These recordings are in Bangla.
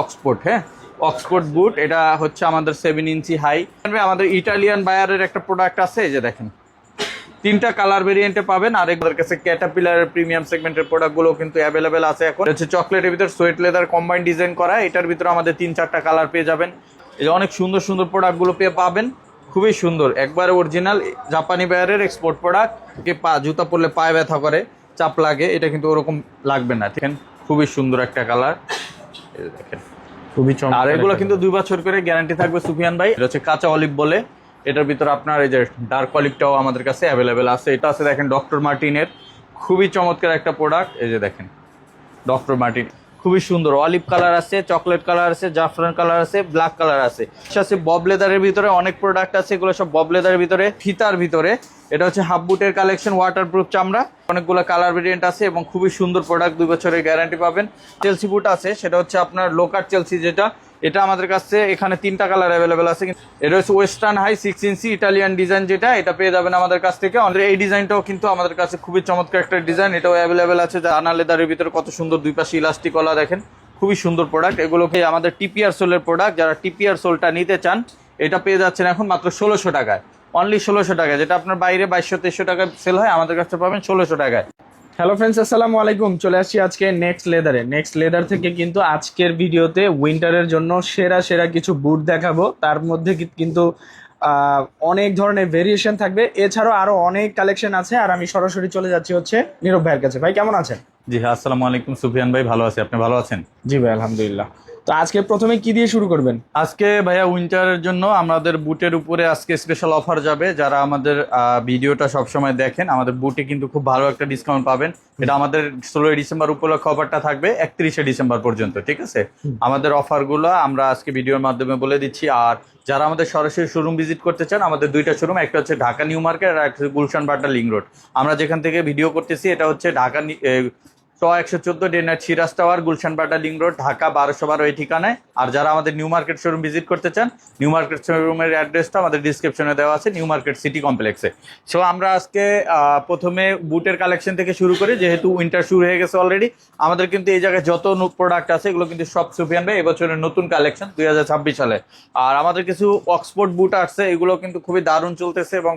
অক্সফোর্ড, হ্যাঁ অক্সফোর্ড বুট, এটা হচ্ছে আমাদের 7 ইঞ্চি হাই। আমাদের ইটালিয়ান বায়ারের একটা প্রোডাক্ট আছে, এই যে দেখেন তিনটা কালার ভেরিয়েন্টে পাবেন। আর এগুলোর কাছে ক্যাটারপিলারের প্রিমিয়াম সেগমেন্টের প্রোডাক্টগুলো কিন্তু অ্যাভেলেবেল আছে। এখন হচ্ছে চকলেটের ভিতর সোয়েট লেদার কম্বাইন ডিজাইন করা, এটার ভিতরে আমাদের 3-4টা কালার পেয়ে যাবেন। এই যে অনেক সুন্দর সুন্দর প্রোডাক্টগুলো পেয়ে পাবেন, খুবই সুন্দর, একবারে অরিজিনাল জাপানি বায়ারের এক্সপোর্ট প্রোডাক্ট। জুতা পরলে পায়ে ব্যথা করে, চাপ লাগে, এটা কিন্তু ওরকম লাগবে না। ঠিক, খুবই সুন্দর একটা কালার, দেখেন খুবই চমৎকার। আর এগুলো কিন্তু 2 বছর করে গ্যারান্টি থাকবে সুফিয়ান ভাই। এটা হচ্ছে কাঁচা অলিভ বলে, এটার ভিতরে আপনার এই যে ডার্ক অলিভটাও আমাদের কাছে অ্যাভেলেবেল আছে। এটা আছে দেখেন ডক্টর মার্টিনের, খুবই চমৎকার একটা প্রোডাক্ট। এই যে দেখেন ডক্টর মার্টিন, খুবই সুন্দর, অলিভ কালার আছে, চকলেট কালার আছে, জাফরান কালার আছে, ব্ল্যাক কালার আছে। আছে বব লেদারের ভিতরে অনেক প্রোডাক্ট আছে, এগুলো সব বব লেদারের ভিতরে, ফিতার ভিতরে। এটা হচ্ছে হাফ বুটের কালেকশন, ওয়াটারপ্রুফ চামড়া, অনেকগুলো কালার ভেরিয়েন্ট আছে এবং খুবই সুন্দর প্রোডাক্ট, 2 বছরের গ্যারান্টি পাবেন। চেলসি বুট আছে, সেটা হচ্ছে আপনার লোকার চেলসি, যেটা এটা আমাদের কাছে এখানে 3টা কালার অ্যাভেলেবেল আছে। এটা হচ্ছে ওয়েস্টার্ন হাই 6 ইঞ্চি ইটালিয়ান ডিজাইন, যেটা এটা পেয়ে যাবেন আমাদের কাছ থেকে। এই ডিজাইনটাও কিন্তু আমাদের কাছে খুবই চমৎকার একটা ডিজাইন, এটাও অ্যাভেলেবেল আছে। জানা লেদারের ভিতরে কত সুন্দর, 2 পাশে ইলাস্টিক ওলা, দেখেন খুবই সুন্দর প্রোডাক্ট। এগুলোকে আমাদের টিপিআর সোলের প্রোডাক্ট, যারা টিপিআর সোলটা নিতে চান এটা পেয়ে যাচ্ছেন এখন মাত্র 1600 টাকায়, অনলি 1600 টাকায়, যেটা আপনার বাইরে 2200-2300 টাকায় সেল হয়, আমাদের কাছে পাবেন 1600 টাকায়। হ্যালো ফ্রেন্ডস, আসসালামু আলাইকুম। চলে আসছি আজকে নেক্সট লেদারে। নেক্সট লেদার থেকে কিন্তু আজকের ভিডিওতে উইন্টারের জন্য সেরা সেরা কিছু বুট দেখাবো। তার মধ্যে কিন্তু অনেক ধরনের ভেরিয়েশন থাকবে, এছাড়াও আরো অনেক কালেকশন আছে। আর আমি সরাসরি চলে যাচ্ছি হচ্ছে নীরব ভাইয়ের কাছে। ভাই কেমন আছেন? জি হ্যাঁ, আসসালামু আলাইকুম সুফিয়ান ভাই, ভালো আছি, আপনি ভালো আছেন? জি ভাই আলহামদুলিল্লাহ। তো আজকে প্রথমে কি দিয়ে শুরু করবেন? আজকে ভাইয়া উইন্টারের জন্য আমাদের বুটের উপরে আজকে স্পেশাল অফার যাবে। যারা আমাদের ভিডিওটা সবসময় দেখেন, আমাদের বুটে কিন্তু খুব ভালো একটা ডিসকাউন্ট পাবেন। এটা আমাদের 16 ডিসেম্বর উপলক্ষে অফারটা থাকবে 31 ডিসেম্বর পর্যন্ত, ঠিক আছে? আমাদের অফারগুলো আমরা আজকে ভিডিওর মাধ্যমে বলে দিচ্ছি। আর যারা আমাদের সরাসরি শোরুম ভিজিট করতে চান, আমাদের 2টা শোরুম, একটা হচ্ছে ঢাকা নিউ মার্কেট আর একটা হচ্ছে গুলশান বাড্ডা লিংক রোড। আমরা যেখান থেকে ভিডিও করতেছি এটা হচ্ছে ঢাকা 114 ডেনার Siraj tower, Gulshan Badda link road, Dhaka 1212 এই ঠিকানায়। আর যারা আমাদের নিউ মার্কেট শোরুম ভিজিট করতে চান, নিউ মার্কেট শোরুমের অ্যাড্রেসটা আমাদের ডিসক্রিপশনে দেওয়া আছে, নিউ মার্কেট সিটি কমপ্লেক্সে। সো আমরা আজকে প্রথমে বুটের কালেকশন থেকে শুরু করি, যেহেতু উইন্টার শুরু হয়ে গেছে অলরেডি। আমাদের কিন্তু এই জায়গায় যত প্রোডাক্ট আছে এগুলো কিন্তু সব সুফিয়ান ভাই এবছরের নতুন কালেকশন 2026 সালে। আর আমাদের কিছু অক্সফোর্ড বুট আসছে, এগুলো কিন্তু খুবই দারুণ চলতেছে এবং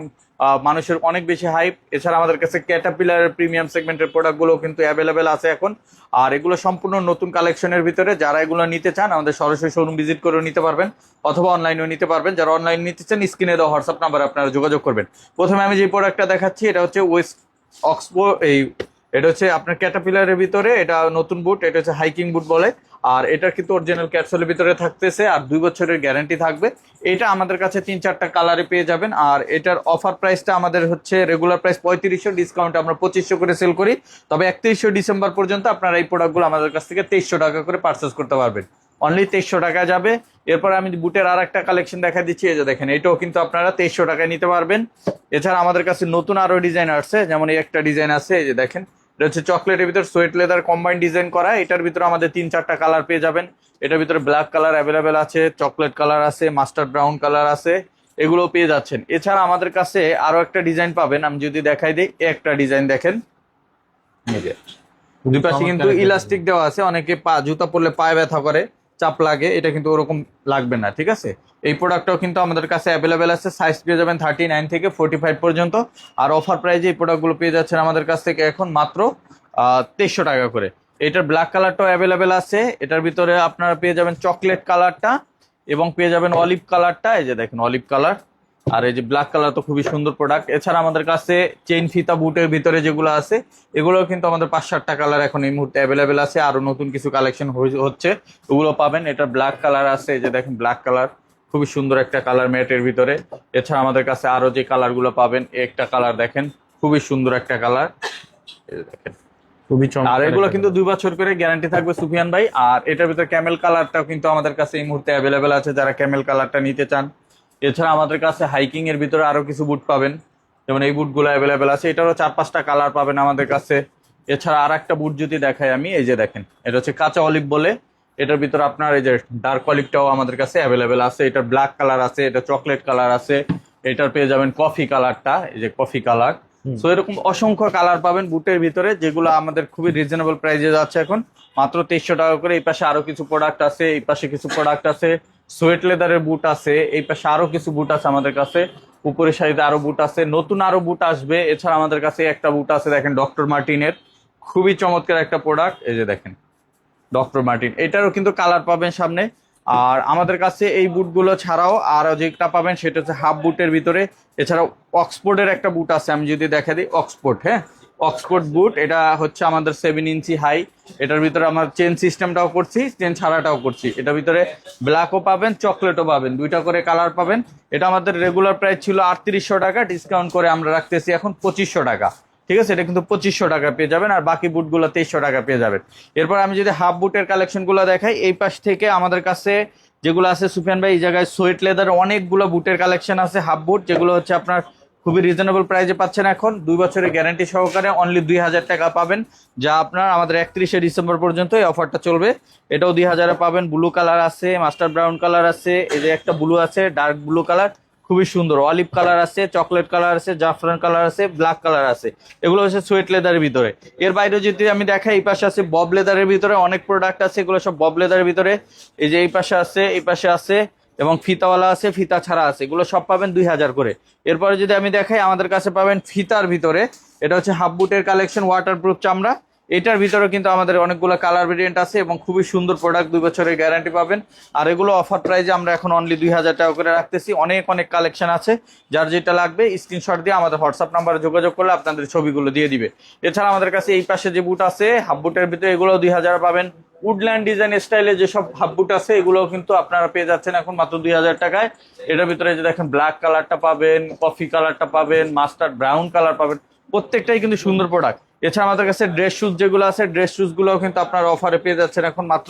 মানুষের অনেক বেশি হাইপ। এছাড়া আমাদের কাছে ক্যাটারপিলারের প্রিমিয়াম সেগমেন্টের প্রোডাক্টগুলো কিন্তু অ্যাভেলেবেল আছে এখন। আর এগুলো সম্পূর্ণ নতুন কালেকশনের ভিতরে, যারা এগুলো নিতে চান আমাদের সরাসরি শোরুম ভিজিট করেও নিতে পারবেন অথবা অনলাইনেও নিতে পারবেন। যারা অনলাইন নিতে চান স্ক্রিনে দেওয়া হোয়াটসঅ্যাপ নাম্বারে আপনারা যোগাযোগ করবেন। প্রথমে আমি যে প্রোডাক্টটা দেখাচ্ছি এটা হচ্ছে এটা হচ্ছে আপনার ক্যাটারপিলারের ভিতরে, এটা নতুন বুট, এটা হচ্ছে হাইকিং বুট বলে। আর এটার কিন্তু অরিজিনাল ক্যাপসুলের ভিতরে থাকতেছে আর 2 বছরের গ্যারান্টি থাকবে। এটা আমাদের কাছে 3-4টা কালারে পেয়ে যাবেন। আর এটার অফার প্রাইসটা আমাদের হচ্ছে রেগুলার প্রাইস 3500, ডিসকাউন্ট আমরা 2500 করে সেল করি। তবে 31 ডিসেম্বর পর্যন্ত আপনারা এই প্রোডাক্টগুলো আমাদের কাছ থেকে 2300 টাকা করে পারচেস করতে পারবেন, অনলি 2300 টাকা যাবে। এরপর আমি বুটের আর একটা কালেকশন দেখা দিচ্ছি, এই যে দেখেন, এটাও কিন্তু আপনারা 2300 টাকায় নিতে পারবেন। এছাড়া আমাদের কাছে নতুন আরো ডিজাইন আসছে, যেমন এই একটা ডিজাইন আছে, এই যে দেখেন, এটা হচ্ছে চকলেটের ভিতর সোয়েট লেদার কম্বাইন ডিজাইন করা। এটার ভিতরে আমাদের 3-4টা কালার পেয়ে যাবেন। এটার ভিতরে ব্ল্যাক কালার অ্যাভেলেবেল আছে, চকলেট কালার আছে, মাস্টার্ড ব্রাউন কালার আছে, এগুলো পেয়ে যাচ্ছেন। এছাড়া আমাদের কাছে আরো একটা ডিজাইন পাবেন, আমি যদি দেখাই দিই, একটা ডিজাইন দেখেন, 2 পাশে কিন্তু ইলাস্টিক দেওয়া আছে। অনেকে জুতা পরলে পায়ে ব্যথা করে, চাপ লাগে, এটা কিন্তু ওরকম লাগবে না, ঠিক আছে? এই প্রোডাক্টটাও কিন্তু আমাদের কাছে অ্যাভেলেবেল আছে, সাইজ পেয়ে যাবেন 39 থেকে 45 পর্যন্ত। আর অফার প্রাইজে এই প্রোডাক্টগুলো পেয়ে যাচ্ছেন আমাদের কাছ থেকে এখন মাত্র 2300 টাকা করে। এটার ব্ল্যাক কালারটাও অ্যাভেলেবেল আছে, এটার ভিতরে আপনারা পেয়ে যাবেন চকলেট কালারটা এবং পেয়ে যাবেন অলিভ কালারটা, এই যে দেখেন অলিভ কালার। আর এই যে ব্ল্যাক কালার তো খুবই সুন্দর প্রোডাক্ট। এছাড়া আমাদের কাছে চেইন ফিতা বুটের ভিতরে যেগুলো আছে এগুলো কিন্তু আমাদের 5-7টা কালার এখন এই মুহূর্তে অ্যাভেলেবেল আছে। আরো নতুন কিছু কালেকশন হচ্ছে, ওগুলো পাবেন। এটা ব্ল্যাক কালার আছে, এই যে দেখেন ব্ল্যাক কালার, খুবই সুন্দর একটা কালার ম্যাটের ভিতরে। এছাড়া আমাদের কাছে আরো যে কালার গুলো পাবেন, একটা কালার দেখেন, খুবই সুন্দর একটা কালার, দেখেন খুবই চমৎকার। আর এগুলো কিন্তু 2 বছর করে গ্যারান্টি থাকবে সুফিয়ান ভাই। আর এটার ভিতরে ক্যামেল কালারটাও কিন্তু আমাদের কাছে এই মুহূর্তে অ্যাভেলেবেল আছে, যারা ক্যামেল কালারটা নিতে চান। এছাড়া আমাদের কাছে হাইকিং এর ভিতরে আরো কিছু বুট পাবেন, যেমন এই বুটগুলো অ্যাভেলেবেল আছে, এটারও 4-5টা কালার পাবেন আমাদের কাছে। এছাড়া আর একটা বুট যদি দেখাই আমি, এই যে দেখেন, এটা হচ্ছে কাঁচা অলিভ বলে। এটার ভিতরে আপনার এই যে ডার্ক অলিভটাও আমাদের কাছে অ্যাভেলেবেল আছে। এটা ব্ল্যাক কালার আছে, এটা চকলেট কালার আছে, এটার পেয়ে যাবেন কফি কালারটা, এই যে কফি কালার। সো এরকম অসংখ্য কালার পাবেন বুটের ভিতরে, যেগুলো আমাদের খুবই রিজনেবল প্রাইসে যাচ্ছে এখন মাত্র 2300 টাকা করে। এই পাশে আরো কিছু প্রোডাক্ট আছে, এই পাশে কিছু প্রোডাক্ট আছে, সোয়েট লেদারের বুট আছে, এই পাশে আরো কিছু বুট আছে আমাদের কাছে, উপরের সাইডে আরো বুট আছে, নতুন আরো বুট আসবে। এছাড়া আমাদের কাছে একটা বুট আছে দেখেন ডক্টর মার্টিনের, খুবই চমৎকার একটা প্রোডাক্ট, এই যে দেখেন ডক্টর মার্টিন, এটারও কিন্তু কালার পাবেন সামনে। আর আমাদের কাছে এই বুটগুলো ছাড়াও আরো যেটা পাবেন সেটা হচ্ছে হাফ বুটের ভিতরে। এছাড়াও অক্সফোর্ডের একটা বুট আছে, আমি যদি দেখা দিই অক্সফোর্ড, হ্যাঁ অক্সফোর্ড বুট, এটা হচ্ছে আমাদের 7 ইঞ্চি হাই। এটার ভিতরে আমরা চেন সিস্টেমটাও করছি, চেন ছাড়াটাও করছি। এটার ভিতরে ব্ল্যাকও পাবেন, চকলেটও পাবেন, দুইটা করে কালার পাবেন। এটা আমাদের রেগুলার প্রাইস ছিল 3800 টাকা, ডিসকাউন্ট করে আমরা রাখতেছি এখন 2500 টাকা। ঠিক আছে, এটা কিন্তু 2500 টাকা পেয়ে যাবেন, আর বাকি বুটগুলো 2300 টাকা পেয়ে যাবেন। এরপর আমি যদি হাফ বুটের কালেকশনগুলো দেখাই, এই পাশ থেকে আমাদের কাছে যেগুলো আছে সুফিয়ান ভাই, এই জায়গায় সোয়েট লেদার অনেকগুলো বুটের কালেকশন আছে, হাফ বুট, যেগুলো হচ্ছে আপনার খুবই রিজনেবল প্রাইসে পাচ্ছেন এখন 2 বছরের গ্যারান্টি সহকারে অনলি 2000 টাকা পাবেন, যা আপনার আমাদের 31শে ডিসেম্বর পর্যন্ত এই অফারটা চলবে। এটাও 2000-এ পাবেন। ব্লু কালার আছে, মাস্টার ব্রাউন কালার আছে, এই যে একটা ব্লু আছে ডার্ক ব্লু কালার, খুবই সুন্দর, অলিভ কালার আছে, চকলেট কালার আছে, জাফরান কালার আছে, ব্ল্যাক কালার আছে। এগুলো হচ্ছে সোয়েট লেদারের ভিতরে। এর বাইরে যদি আমি দেখাই, এই পাশে আছে বব লেদারের ভিতরে অনেক প্রোডাক্ট আছে, এগুলো সব বব লেদারের ভিতরে। এই যে এই পাশে আছে, এই পাশে আছে, এবং ফিতাওয়ালা আছে, ফিতা ছাড়া আছে, এগুলো সব পাবেন 2000 করে। এরপরে যদি আমি দেখাই, আমাদের কাছে পাবেন ফিতার ভিতরে, এটা হচ্ছে হাফ বুটের কালেকশন, ওয়াটারপ্রুফ চামড়া। এটার ভিতরে কিন্তু আমাদের অনেকগুলো কালার ভেরিয়েন্ট আছে এবং খুবই সুন্দর প্রোডাক্ট, 2 বছরের গ্যারান্টি পাবেন। আর এগুলো অফার প্রাইজে আমরা এখন অনলি 2000 টাকা করে রাখতেছি। অনেক অনেক কালেকশন আছে, যার যেটা লাগবে স্ক্রিনশট দিয়ে আমাদের হোয়াটসঅ্যাপ নাম্বারে যোগাযোগ করলে আপনাদের ছবিগুলো দিয়ে দিবে। এছাড়া আমাদের কাছে এই পাশে যে বুট আছে হাফ বুটের ভিতরে, এগুলো 2000 পাবেন। উডল্যান্ড ডিজাইন স্টাইলে যেসব হাফ বুট আছে, এগুলো কিন্তু আপনারা পেয়ে যাচ্ছেন এখন মাত্র 2000 টাকায়। এটার ভিতরে যে দেখেন ব্ল্যাক কালারটা পাবেন, কফি কালারটা পাবেন, মাস্টার্ড ব্রাউন কালার পাবেন, প্রত্যেকটাই কিন্তু সুন্দর প্রোডাক্ট। এছাড়া আমাদের কাছে ড্রেস শুজ যেগুলো আছে, ড্রেস শুজ গুলো কিন্তু আপনার অফারে পেয়ে যাচ্ছেন এখন মাত্র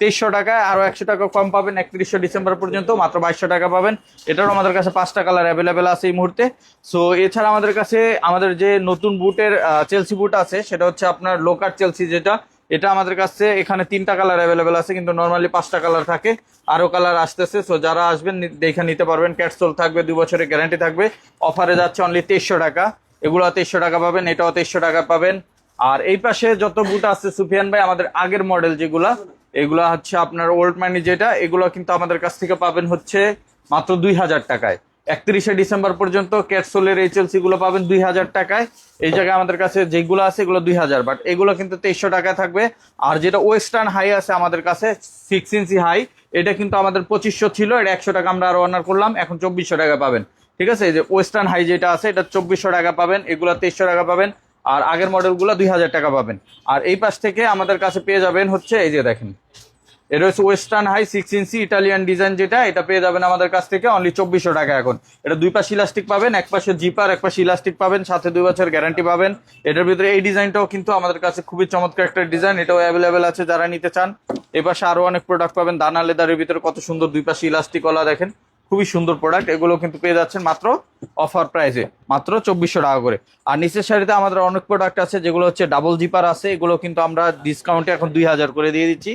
2300 টাকায়, আরো 100 টাকা কম পাবেন 31শে ডিসেম্বর পর্যন্ত, মাত্র 2200 টাকা পাবেন। এটারও আমাদের কাছে 5টা কালার অ্যাভেলেবেল আছে এই মুহূর্তে। সো এছাড়া আমাদের কাছে আমাদের যে নতুন বুটের চেলসি বুট আছে, সেটা হচ্ছে আপনার লোকার চেলসি, যেটা এটা আমাদের কাছে এখানে 3টা কালার অ্যাভেলেবেল আছে, কিন্তু নর্মালি 5টা কালার থাকে, আরো কালার আসতেছে। সো যারা আসবেন দেখে নিতে পারবেন, ক্যাটসোল থাকবে, 2 বছরের গ্যারান্টি থাকবে। অফারে যাচ্ছে অনলি 2300 টাকা, এগুলো 2300 টাকা পাবেন, এটাও 2300 টাকা পাবেন। আর এই পাশে যত বুট আছে সুফিয়ান ভাই, আমাদের আগের মডেল যেগুলা, এগুলা হচ্ছে আপনার ওল্ড মানি যেটা, এগুলো কিন্তু আমাদের কাছ থেকে পাবেন হচ্ছে মাত্র 2000 টাকায়। 31শে ডিসেম্বর পর্যন্ত ক্যাটসোলের এইচএলসি গুলো পাবেন 2000 টাকায়। এই জায়গায় আমাদের কাছে যেগুলো আছে এগুলো 2000, বাট এগুলো কিন্তু 2300 টাকায় থাকবে। আর যেটা ওয়েস্টার্ন হাই আছে আমাদের কাছে 6 ইঞ্চি হাই, এটা কিন্তু আমাদের 2500 ছিল, এটা 100 টাকা আমরা আরো অনার করলাম, এখন 2400 টাকা পাবেন। ঠিক আছে, এই যে ওয়েস্টার্ন হাই যেটা আছে এটা 2400 টাকা পাবেন, এগুলো 2300 টাকা পাবেন। আর আগের মডেলগুলো 2000 টাকা পাবেন। আর এই পাশ থেকে আমাদের কাছে পেয়ে যাবেন হচ্ছে এই যে দেখেন, এটা হচ্ছে ওয়েস্টার্ন হাই 6 ইঞ্চি ইটালিয়ান ডিজাইন, যেটা এটা পেয়ে যাবেন আমাদের কাছ থেকে অনলি 2400 টাকা এখন। এটা 2 পাশে ইলাস্টিক পাবেন, এক পাশে জিপার, এক পাশে ইলাস্টিক পাবেন, সাথে 2 বছর গ্যারান্টি পাবেন। এটার ভিতরে এই ডিজাইনটাও কিন্তু আমাদের কাছে খুবই চমৎকার একটা ডিজাইন, এটাও অ্যাভেলেবেল আছে যারা নিতে চান। এই পাশে আরো অনেক প্রোডাক্ট পাবেন, দানা লেদারের ভিতরে কত সুন্দর 2 পাশে ইলাস্টিক ওয়ালা, দেখেন খুবই সুন্দর প্রোডাক্ট। এগুলো কিন্তু পেয়ে যাচ্ছেন মাত্র অফার প্রাইসে, মাত্র 2400 টাকা করে। আর নিচের সারিতে আমাদের অনেক প্রোডাক্ট আছে যেগুলো হচ্ছে ডাবল জিপার আছে, এগুলো কিন্তু আমরা ডিসকাউন্টে এখন 2000 করে দিয়ে দিচ্ছি।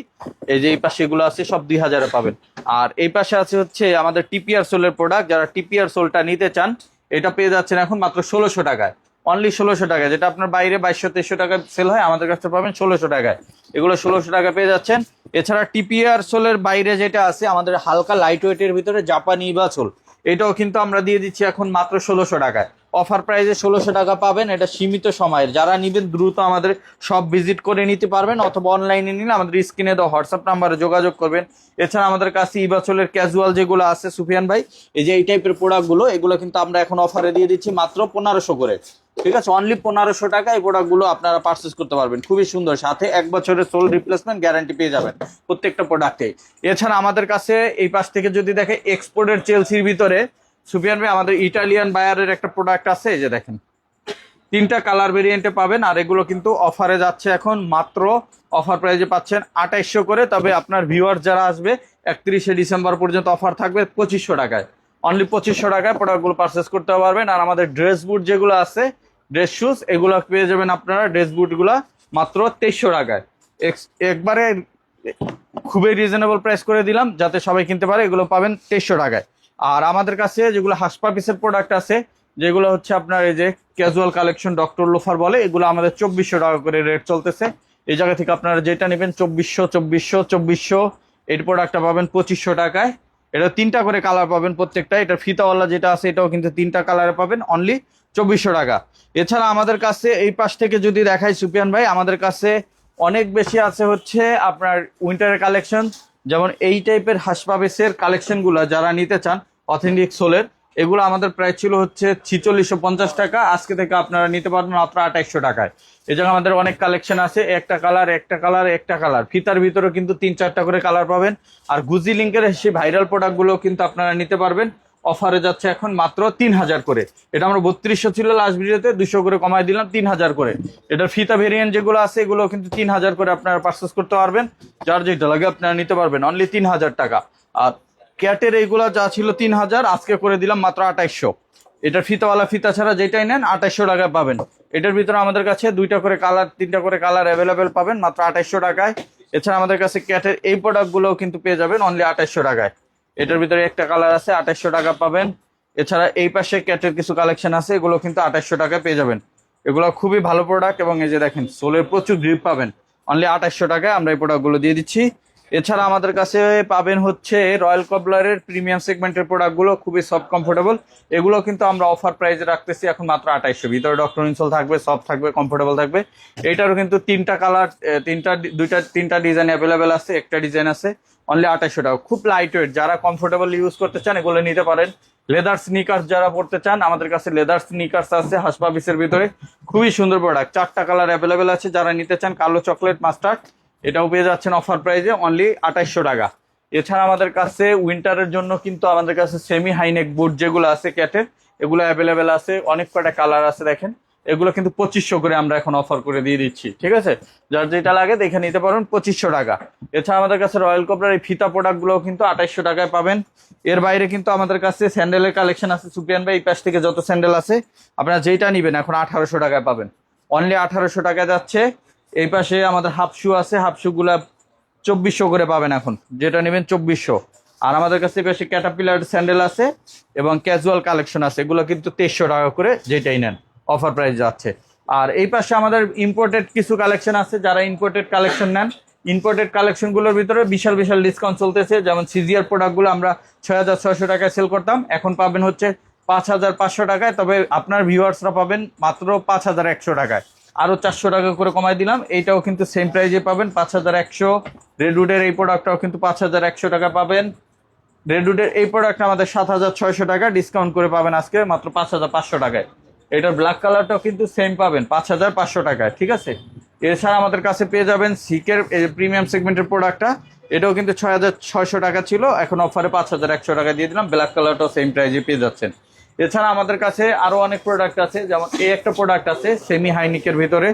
এই যে এই পাশে এগুলো আছে সব 2000-এ পাবেন। আর এই পাশে আছে হচ্ছে আমাদের টিপিআর সোলের প্রোডাক্ট, যারা টিপিআর সোলটা নিতে চান এটা পেয়ে যাচ্ছেন এখন মাত্র 1600 টাকায়, অনলি 1600 টাকায়। যেটা আপনার বাইরে 2200-2300 টাকায় সেল হয়, আমাদের কাছে পাবেন 1600 টাকায়, এগুলো 1600 টাকা পেয়ে যাচ্ছেন। এছাড়া টিপিআর সোলের বাইরে যেটা আছে আমাদের হালকা লাইট ওয়েটের ভিতরে জাপানি বা সোল, এটাও কিন্তু আমরা দিয়ে দিচ্ছি এখন মাত্র 1600 টাকায়। অফার প্রাইসে 1600 টাকা পাবেন, এটা সীমিত সময়ের, যারা নিবেন দ্রুত আমাদের সব ভিজিট করে নিতে পারবেন, অথবা অনলাইনে নিলে আমাদের স্ক্রিনে দেওয়া হোয়াটসঅ্যাপ নাম্বারে যোগাযোগ করবেন। এছাড়া আমাদের কাছে ইবাচলের ক্যাজুয়াল যেগুলো আছে সুফিয়ান ভাই, এই যে এই টাইপের প্রোডাক্টগুলো, এগুলো কিন্তু আমরা এখন অফারে দিয়ে দিচ্ছি মাত্র 1500 করে। ঠিক আছে, অনলি 1500 টাকা এই প্রোডাক্টগুলো আপনারা পারচেস করতে পারবেন, খুবই সুন্দর, সাথে 1 বছরের সোল রিপ্লেসমেন্ট গ্যারান্টি পেয়ে যাবেন প্রত্যেকটা প্রোডাক্টে। এছাড়া আমাদের কাছে এই পাশ থেকে যদি দেখে এক্সপোর্টের চেলসির ভিতরে সুফিয়ান ভাই, আমাদের ইটালিয়ান বায়ারের একটা প্রোডাক্ট আছে, এই যে দেখেন 3টা কালার ভেরিয়েন্টে পাবেন। আর এগুলো কিন্তু অফারে যাচ্ছে এখন মাত্র অফার প্রাইজে পাচ্ছেন 2800 করে। তবে আপনার ভিউয়ার যারা আসবে 31শে ডিসেম্বর পর্যন্ত অফার থাকবে 2500 টাকায়, অনলি 2500 টাকায় প্রোডাক্টগুলো পারচেস করতে পারবেন। আর আমাদের ড্রেস বুট যেগুলো আছে, ড্রেস শুজ, এগুলো পেয়ে যাবেন আপনারা ড্রেস বুটগুলো মাত্র 2300 টাকায়। একবারে খুবই রিজনেবল প্রাইস করে দিলাম যাতে সবাই কিনতে পারে, এগুলো পাবেন 2300 টাকায়। আর আমাদের কাছে যেগুলো হাসপা পিসের প্রোডাক্ট আছে, যেগুলো হচ্ছে আপনার এই যে ক্যাজুয়াল কালেকশন ডক্টর লোফার বলে, এগুলো আমাদের 2400 টাকা করে রেট চলতেছে। এই জায়গা থেকে আপনারা যেটা নেবেন 2400 এই প্রোডাক্টটা পাবেন 2500 টাকায়। এটা 3টা করে কালার পাবেন প্রত্যেকটা। এটা ফিতাওয়ালা যেটা আছে এটাও কিন্তু 3টা কালারে পাবেন অনলি 2400 টাকা। এছাড়া আমাদের কাছে এই পাশ থেকে যদি দেখাই সুপিয়ান ভাই, আমাদের কাছে অনেক বেশি আছে হচ্ছে আপনার উইন্টারের কালেকশন, যেমন এই টাইপের হাসপাবেসের কালেকশনগুলো যারা নিতে চান অথেন্টিক সোলের, এগুলো আমাদের প্রাইস ছিল হচ্ছে 4650 টাকা, আজকে থেকে আপনারা নিতে পারবেন মাত্র 2800 টাকায়। এই জায়গায় আমাদের অনেক কালেকশন আছে, একটা কালার ফিতার ভিতরে কিন্তু 3-4টা করে কালার পাবেন। আর গুজি লিঙ্কের সেই ভাইরাল প্রোডাক্টগুলো কিন্তু আপনারা নিতে পারবেন, অফারে যাচ্ছে এখন মাত্র 3000 করে। এটা আমরা 3200 ছিল লাস্ট ভিডিওতে, 200 করে কমাই দিলাম 3000 করে। এটার ফিতা ভেরিয়েন্ট যেগুলো আছে এগুলো কিন্তু 3000 করে আপনারা পারচেস করতে পারবেন, যার যেটা লাগে আপনারা নিতে পারবেন অনলি 3000 টাকা। আর ক্যাটের এইগুলা যা ছিল 3000, আজকে করে দিলাম মাত্র 2800। এটার ফিতাওয়ালা ফিতা ছাড়া যেটাই নেন 2800 টাকায় পাবেন। এটার ভিতরে আমাদের কাছে 2টা করে কালার 3টা করে কালার অ্যাভেলেবেল পাবেন মাত্র 2800 টাকায়। এছাড়া আমাদের কাছে ক্যাটের এই প্রোডাক্টগুলোও কিন্তু পেয়ে যাবেন অনলি 2800 টাকায়। এটার ভিতরে একটা কালার আছে 2800 টাকা পাবেন। এছাড়া এই পাশে ক্যাটের কিছু কালেকশন আছে, এগুলো কিন্তু 2800 টাকায় পেয়ে যাবেন। এগুলো খুবই ভালো প্রোডাক্ট এবং এই যে দেখেন সোলের প্রচুর গ্রিপ পাবেন অনলি 2800 টাকায় আমরা এই প্রোডাক্টগুলো দিয়ে দিচ্ছি। এছাড়া আমাদের কাছে পাবেন হচ্ছে রয়্যাল কবলারের প্রিমিয়াম সেগমেন্টের প্রোডাক্টগুলো, খুবই সফট কমফোর্টেবল। এগুলো কিন্তু আমরা অফার প্রাইসে রাখতেছি এখন মাত্র 2800। ভিতরে ডক্টর ইনসোল থাকবে, সফট থাকবে, কমফোর্টেবল থাকবে। এটারও কিন্তু 3টা কালার, 3টা ডিজাইন অ্যাভেলেবেল আছে, একটা ডিজাইন আছে অনলি 2800 টাকা। খুব লাইট ওয়েট, যারা কমফোর্টেবল ইউজ করতে চান এগুলো নিতে পারেন। লেদার স্নিকার্স যারা পড়তে চান, আমাদের কাছে লেদার স্নিকার্স আছে হাসপাবিসের ভিতরে, খুবই সুন্দর প্রোডাক্ট। 4টা কালার অ্যাভেলেবেল আছে, যারা নিতে চান কালো চকলেট মাস্টার্ড, এটাও পেয়ে যাচ্ছেন অফার প্রাইসে অনলি 2800 টাকা। এছাড়া আমাদের কাছে উইন্টারের জন্য কিন্তু আমাদের কাছে সেমি হাইনেক বুট যেগুলো আছে ক্যাটের, এগুলো অ্যাভেলেবেল আছে, অনেক কটা কালার আছে দেখেন। এগুলো কিন্তু 2500 করে আমরা এখন অফার করে দিয়ে দিচ্ছি, ঠিক আছে? যার যেটা লাগে দেখে নিতে পারেন 2500 টাকা। এছাড়া আমাদের কাছে রয়্যাল কবলার এই ফিতা প্রোডাক্টগুলো কিন্তু 2800 টাকায় পাবেন। এর বাইরে কিন্তু আমাদের কাছে স্যান্ডেলের কালেকশন আছে সুপিয়ান ভাই, এই পাশ থেকে যত স্যান্ডেল আছে আপনারা যেটা নিবেন এখন 1800 টাকায় পাবেন, অনলি 1800 টাকায় যাচ্ছে। এই পাশে আমাদের হাফ শু আছে, হাফ শু গুলা 2400 করে পাবেন এখন, যেটা নেবেন 2400। আর আমাদের কাছে বেশি ক্যাটারপিলার স্যান্ডেল আছে এবং ক্যাজুয়াল কালেকশন আছে, এগুলো কিন্তু 2300 টাকা করে যেটাই নেন অফার প্রাইস যাচ্ছে। আর এই পাশে আমাদের ইম্পোর্টেড কিছু কালেকশন আছে, যারা ইম্পোর্টেড কালেকশন নেন, ইম্পোর্টেড কালেকশনগুলোর ভিতরে বিশাল বিশাল ডিসকাউন্ট চলতেছে। যেমন সিজিআর প্রোডাক্টগুলো আমরা 6600 টাকায় সেল করতাম, এখন পাবেন হচ্ছে 5500 টাকায়। তবে আপনার ভিউয়ার্সরা পাবেন মাত্র 5100 টাকায়, আরো 400 টাকা করে কমাই দিলাম। এইটাও কিন্তু সেম প্রাইজে পাবেন 5100। রেডউডের এই প্রোডাক্টটাও কিন্তু 5100 টাকা পাবেন। রেডউডের এই প্রোডাক্ট আমাদের 7600 টাকা ডিসকাউন্ট করে পাবেন আজকে মাত্র 5500 টাকায়। এটার ব্ল্যাক কালারটাও কিন্তু সেম পাবেন 5500 টাকায়, ঠিক আছে? এছাড়া আমাদের কাছে পেয়ে যাবেন সিকের প্রিমিয়াম সেগমেন্টের প্রোডাক্টটা, এটাও কিন্তু 6600 টাকা ছিল, এখন অফারে 5100 টাকা দিয়ে দিলাম। ব্ল্যাক কালারটাও সেম প্রাইজে পেয়ে যাচ্ছেন। এছাড়া আমাদের কাছে আরো অনেক প্রোডাক্ট আছে, যেমন এই একটা প্রোডাক্ট আছে সেমি হাইনিকের ভিতরে,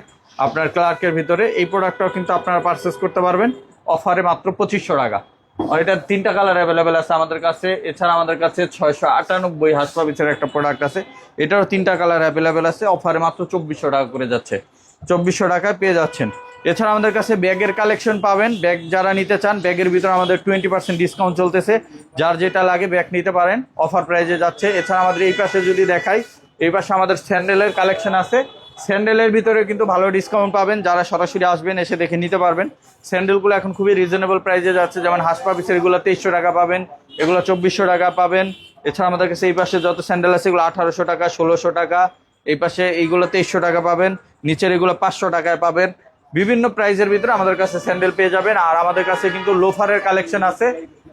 আপনার ক্লার্কের ভিতরে, এই প্রোডাক্টটাও কিন্তু আপনারা পারচেস করতে পারবেন অফারে মাত্র 2500 টাকা। আর এটা 3টা কালার অ্যাভেলেবেল আছে আমাদের কাছে। এছাড়া আমাদের কাছে 698 হাসপাবিসের একটা প্রোডাক্ট আছে, এটারও 3টা কালার অ্যাভেলেবেল আছে, অফারে মাত্র 2400 টাকা করে যাচ্ছে, 2400 টাকায় পেয়ে যাচ্ছেন। এছাড়া আমাদের কাছে ব্যাগের কালেকশন পাবেন, ব্যাগ যারা নিতে চান ব্যাগের ভিতরে আমাদের 20% ডিসকাউন্ট চলতেছে, যার যেটা লাগে ব্যাগ নিতে পারেন, অফার প্রাইজে যাচ্ছে। এছাড়া আমাদের এই পাশে যদি দেখাই, এই পাশে আমাদের স্যান্ডেলের কালেকশন আছে, স্যান্ডেলের ভিতরে কিন্তু ভালো ডিসকাউন্ট পাবেন, যারা সরাসরি আসবেন এসে দেখে নিতে পারবেন। স্যান্ডেলগুলো এখন খুবই রিজনেবল প্রাইসে যাচ্ছে, যেমন হাসপাবিসের এগুলো 2300 টাকা পাবেন, এগুলো 2400 টাকা পাবেন। এছাড়া আমাদের কাছে এই পাশে যত স্যান্ডেল আছে এগুলো 1800 টাকা, 1600 টাকা। এই পাশে এইগুলো 2300 টাকা পাবেন, নিচের এগুলো 500 টাকায় পাবেন। বিভিন্ন প্রাইজের ভিতরে আমাদের কাছে স্যান্ডেল পেয়ে যাবেন। আর আমাদের কাছে কিন্তু লোফারের কালেকশন আছে,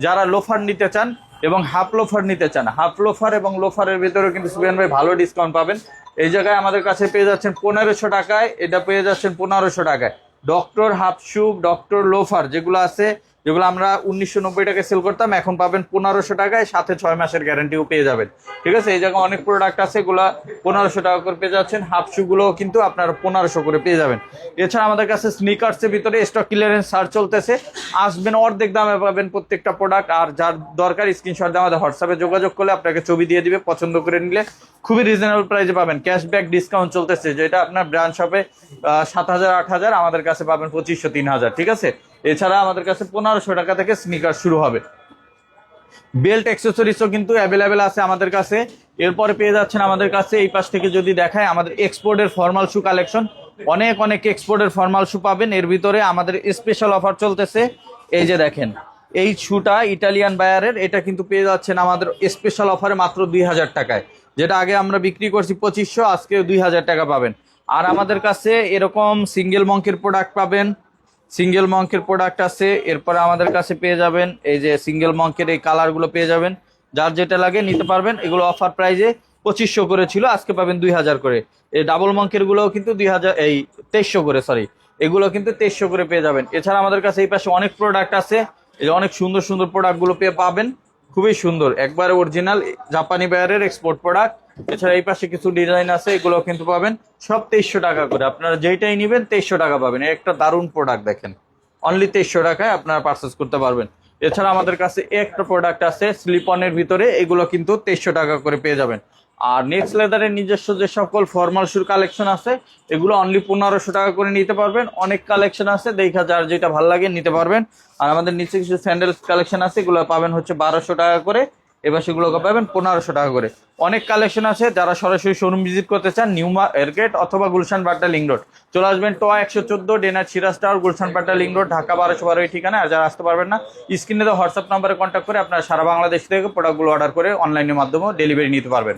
যারা লোফার নিতে চান এবং হাফ লোফার নিতে চান, হাফ লোফার এবং লোফারের ভিতরে কিন্তু সুবিয়ান ভাই ভালো ডিসকাউন্ট পাবেন। এই জায়গায় আমাদের কাছে পেয়ে যাচ্ছেন 1500 টাকায়, এটা পেয়ে যাচ্ছেন 1500 টাকায়। ডক্টর হাফ শু, ডক্টর লোফার যেগুলো আছে, যেগুলো আমরা 1990 টাকায় সেল করতাম, এখন পাবেন 1500 টাকায়, সাথে 6 মাসের গ্যারান্টিও পেয়ে যাবেন, ঠিক আছে? এই জায়গায় অনেক প্রোডাক্ট আছে, এগুলো 1500 টাকা করে পেয়ে যাচ্ছেন। হাফ শুগুলো কিন্তু আপনারা 1500 করে পেয়ে যাবেন। এছাড়া আমাদের কাছে স্নিকার্সের ভিতরে স্টক ক্লিয়ারেন্স সার্চ চলতেছে, আসবেন অর্ধেক দামে পাবেন প্রত্যেকটা প্রোডাক্ট। আর যার দরকার স্ক্রিনশট দিয়ে আমাদের হোয়াটসঅ্যাপে যোগাযোগ করলে আপনাকে ছবি দিয়ে দিবে, পছন্দ করে নিলে খুবই রিজনেবল প্রাইসে পাবেন। ক্যাশব্যাক ডিসকাউন্ট চলতেছে, যেটা আপনার ব্র্যান্ড শপে 7000 8000, আমাদের কাছে পাবেন 2500 3000, ঠিক আছে? এছাড়া আমাদের কাছে 1500 টাকা থেকে স্নিকার শুরু হবে। বেল্ট অ্যাক্সেসরিজও কিন্তু অ্যাভেলেবেল আছে আমাদের কাছে। এরপরে পেয়ে যাচ্ছেন আমাদের কাছে এই পাশ থেকে যদি দেখায় আমাদের এক্সপোর্টের ফর্মাল শু কালেকশন, অনেক অনেক এক্সপোর্টের ফর্মাল শু পাবেন। এর ভিতরে আমাদের স্পেশাল অফার চলতেছে, এই যে দেখেন এই শুটা ইটালিয়ান বায়ারের, এটা কিন্তু পেয়ে যাচ্ছেন আমাদের স্পেশাল অফারে মাত্র 2000 টাকায়, যেটা আগে আমরা বিক্রি করছি 2500, আজকে 2000 টাকা পাবেন। আর আমাদের কাছে এরকম সিঙ্গেল মঙ্কের প্রোডাক্ট পাবেন, সিঙ্গেল মঙ্কের প্রোডাক্ট আছে। এরপরে আমাদের কাছে পেয়ে যাবেন এই যে সিঙ্গেল মঙ্কের এই কালারগুলো পেয়ে যাবেন, যার যেটা লাগে নিতে পারবেন। এগুলো অফার প্রাইজে 2500 করে ছিল, আজকে পাবেন 2000 করে। এই ডাবল মঙ্কের গুলোও কিন্তু 2000 এই 2300 করে, সরি, এগুলো কিন্তু 2300 করে পেয়ে যাবেন। এছাড়া আমাদের কাছে এই পাশে অনেক প্রোডাক্ট আছে, এই যে অনেক সুন্দর সুন্দর প্রোডাক্টগুলো পেয়ে পাবেন, খুবই সুন্দর, একবারে অরিজিনাল জাপানি বায়ারের এক্সপোর্ট প্রোডাক্ট। এছাড়া এই পাশে কিছু ডিজাইন আছে, এগুলো কিন্তু পাবেন সব 2300 টাকা করে। আপনারা যেইটাই নেবেন 2300 টাকা পাবেন। একটা দারুণ প্রোডাক্ট দেখেন, অনলি 2300 টাকায় আপনারা পারচেস করতে পারবেন। এছাড়া আমাদের কাছে একটা প্রোডাক্ট আছে স্লিপনের ভিতরে, এগুলো কিন্তু 2300 টাকা করে পেয়ে যাবেন। আর নেক্সট লেদারের নিজস্ব যে সকল ফর্মাল শুর কালেকশন আছে, এগুলো অনলি 1500 টাকা করে নিতে পারবেন। অনেক কালেকশন আছে, দেখা যার যেটা ভালো লাগে নিতে পারবেন। আর আমাদের নিচে কিছু স্যান্ডেল কালেকশন আছে, এগুলো পাবেন হচ্ছে 1200 টাকা করে, এবার সেগুলো পাবেন 1500 টাকা করে। অনেক কালেকশন আছে, যারা সরাসরি শোরুম ভিজিট করতে চান নিউ এয়ারগেট অথবা গুলশান বাড্ডা লিংক রোড চলে আসবেন। টোয়া 114 ডেনার Siraj tower, Gulshan Badda link road, Dhaka 1212 এই ঠিকানা। আর যারা আসতে পারবেন না, স্ক্রিনে হোয়াটসঅ্যাপ নাম্বারে কন্ট্যাক্ট করে আপনারা সারা বাংলাদেশ থেকে প্রোডাক্টগুলো অর্ডার করে অনলাইনের মাধ্যমে ডেলিভারি নিতে পারবেন।